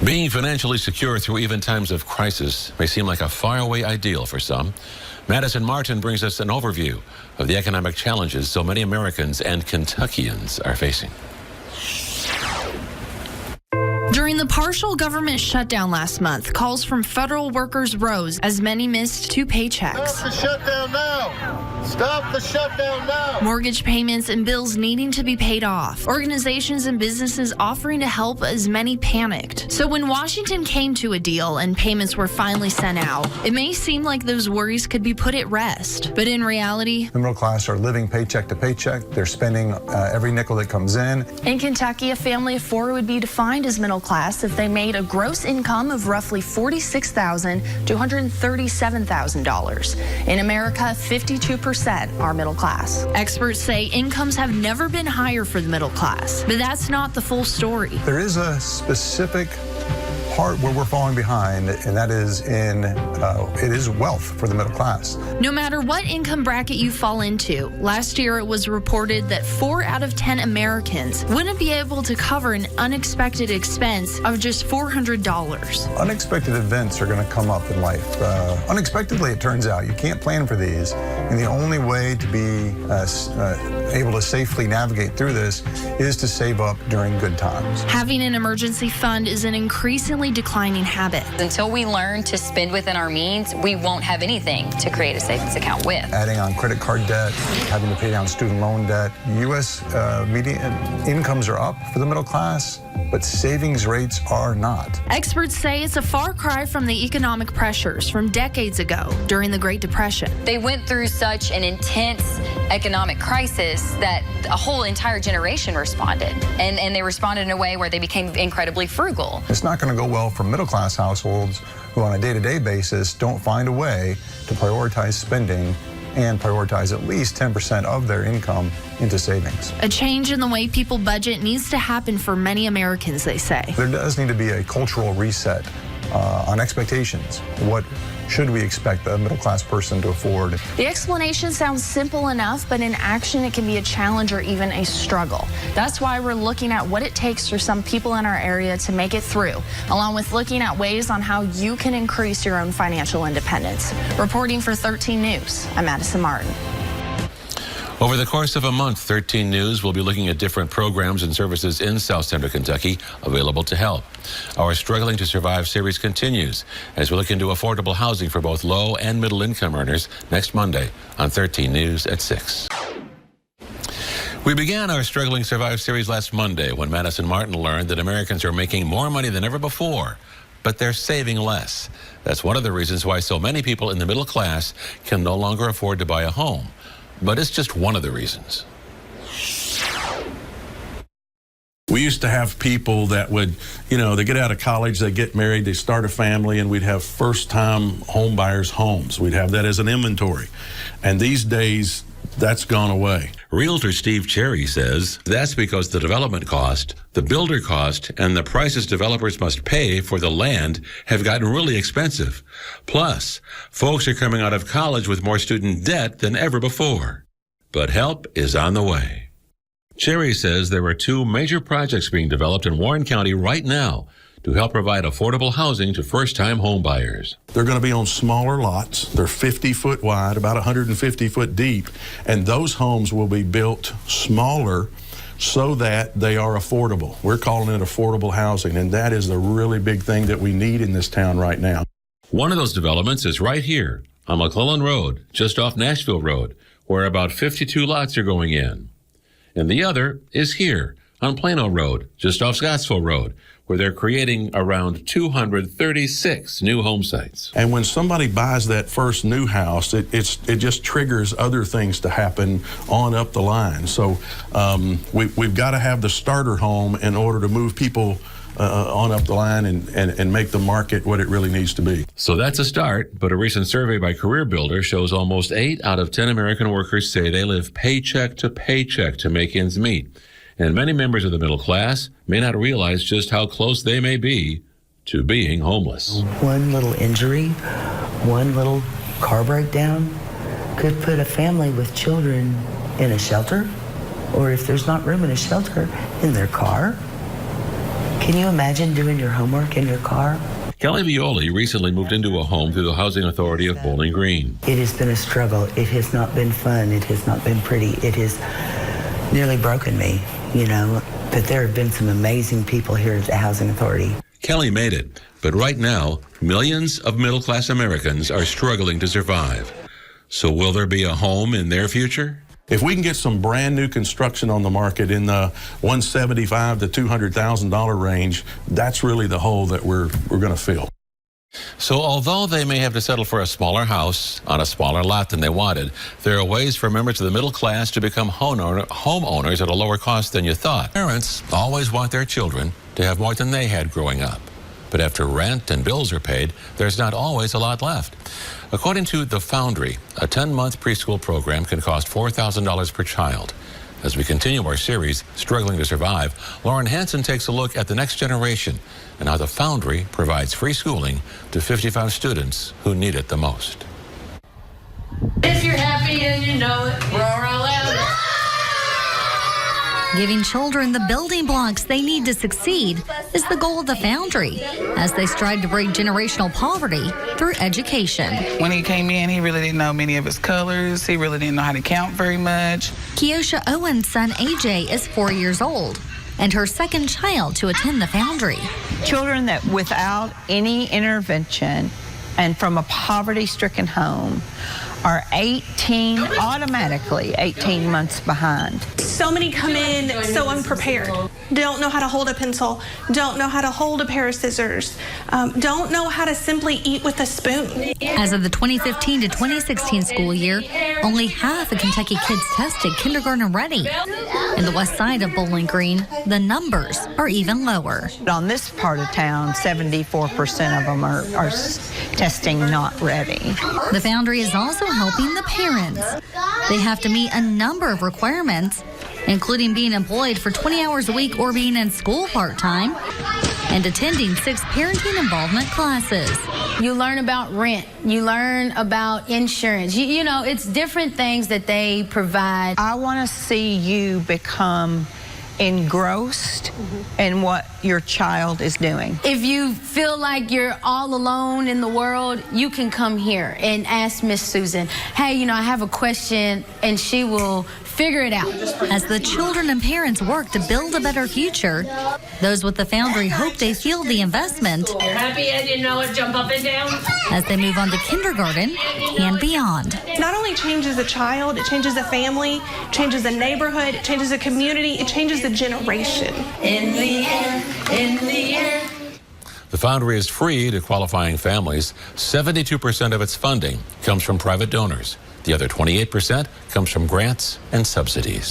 Being financially secure through even times of crisis may seem like a faraway ideal for some. Madison Martin brings us an overview of the economic challenges so many Americans and Kentuckians are facing. During the partial government shutdown last month, calls from federal workers rose as many missed 2 paychecks. Stop the shutdown now! Stop the shutdown now! Mortgage payments and bills needing to be paid off. Organizations and businesses offering to help as many panicked. So when Washington came to a deal and payments were finally sent out, it may seem like those worries could be put at rest. But in reality, the middle class are living paycheck to paycheck. They're spending every nickel that comes in. In Kentucky, a family of 4 would be defined as middle class if they made a gross income of roughly $46,000 to $137,000. In America, 52% are middle class. Experts say incomes have never been higher for the middle class, but that's not the full story. There is a specific part where we're falling behind, and that is it is wealth for the middle class. No matter what income bracket you fall into, last year it was reported that 4 out of 10 Americans wouldn't be able to cover an unexpected expense of just $400. Unexpected events are going to come up in life. Unexpectedly, it turns out. You can't plan for these, and the only way to be able to safely navigate through this is to save up during good times. Having an emergency fund is an increasingly declining habit. Until we learn to spend within our means, we won't have anything to create a savings account with. Adding on credit card debt, having to pay down student loan debt. U.S. median incomes are up for the middle class, but savings rates are not. Experts say it's a far cry from the economic pressures from decades ago during the Great Depression. They went through such an intense economic crisis that a whole entire generation responded. And they responded in a way where they became incredibly frugal. It's not going to go well for middle class households who on a day-to-day basis don't find a way to prioritize spending and prioritize at least 10% of their income into savings. A change in the way people budget needs to happen for many Americans, they say. There does need to be a cultural reset on expectations. What should we expect a middle-class person to afford? The explanation sounds simple enough, but in action it can be a challenge or even a struggle. That's why we're looking at what it takes for some people in our area to make it through, along with looking at ways on how you can increase your own financial independence. Reporting for 13 News, I'm Madison Martin. Over the course of a month, 13 News will be looking at different programs and services in South Central Kentucky available to help. Our Struggling to Survive series continues as we look into affordable housing for both low and middle income earners next Monday on 13 News at 6. We began our Struggling to Survive series last Monday when Madison Martin learned that Americans are making more money than ever before, but they're saving less. That's one of the reasons why so many people in the middle class can no longer afford to buy a home. But it's just one of the reasons. We used to have people that would, they get out of college, they get married, they start a family, and we'd have first-time home buyers' homes. We'd have that as an inventory. And these days, that's gone away. Realtor Steve Cherry says that's because the development cost, the builder cost, and the prices developers must pay for the land have gotten really expensive. Plus, folks are coming out of college with more student debt than ever before. But help is on the way. Cherry says there are 2 major projects being developed in Warren County right now to help provide affordable housing to first-time home buyers. They're going to be on smaller lots. They're 50-foot wide, about 150-foot deep, and those homes will be built smaller so that they are affordable. We're calling it affordable housing, and that is the really big thing that we need in this town right now. One of those developments is right here on McClellan Road, just off Nashville Road, where about 52 lots are going in. And the other is here on Plano Road, just off Scottsville Road, where they're creating around 236 new home sites. And when somebody buys that first new house, it just triggers other things to happen on up the line. So we've got to have the starter home in order to move people on up the line and make the market what it really needs to be. So that's a start, but a recent survey by Career Builder shows almost 8 out of 10 American workers say they live paycheck to make ends meet. And many members of the middle class may not realize just how close they may be to being homeless. One little injury, one little car breakdown could put a family with children in a shelter, or if there's not room in a shelter, in their car. Can you imagine doing your homework in your car? Kelly Violi recently moved into a home through the Housing Authority of Bowling Green. It has been a struggle. It has not been fun. It has not been pretty. It has nearly broken me, you know. But there have been some amazing people here at the Housing Authority. Kelly made it, but right now, millions of middle-class Americans are struggling to survive. So will there be a home in their future? If we can get some brand new construction on the market in the $175,000 to $200,000 range, that's really the hole that we're going to fill. So although they may have to settle for a smaller house on a smaller lot than they wanted, there are ways for members of the middle class to become homeowners at a lower cost than you thought. Parents always want their children to have more than they had growing up. But after rent and bills are paid, there's not always a lot left. According to The Foundry, a 10-month preschool program can cost $4,000 per child. As we continue our series, Struggling to Survive, Lauren Hansen takes a look at the next generation and how The Foundry provides free schooling to 55 students who need it the most. If you're happy and you know it, roar out loud. Giving children the building blocks they need to succeed is the goal of The Foundry as they strive to break generational poverty through education. When he came in, he really didn't know many of his colors. He really didn't know how to count very much. Keosha Owen's son AJ is 4 years old and her second child to attend The Foundry. Children that without any intervention and from a poverty-stricken home are automatically 18 months behind. So many come in so unprepared. Don't know how to hold a pencil, don't know how to hold a pair of scissors, don't know how to simply eat with a spoon. As of the 2015 to 2016 school year, only half of Kentucky kids tested kindergarten ready. In the west side of Bowling Green, the numbers are even lower. On this part of town, 74% of them are testing not ready. The Foundry is also helping the parents. They have to meet a number of requirements, including being employed for 20 hours a week or being in school part-time and attending 6 parenting involvement classes. You learn about rent. You learn about insurance. You know, it's different things that they provide. I want to see you become engrossed in what your child is doing. If you feel like you're all alone in the world, you can come here and ask Miss Susan, hey, you know, I have a question, and she will figure it out. As the children and parents work to build a better future, those with The Foundry hope they feel the investment. You're happy and you know it, jump up and down. As they move on to kindergarten and beyond. It not only changes a child, it changes a family, changes a neighborhood, it changes a community, it changes a generation. In the air, in the air. The Foundry is free to qualifying families. 72% of its funding comes from private donors. The other 28% comes from grants and subsidies.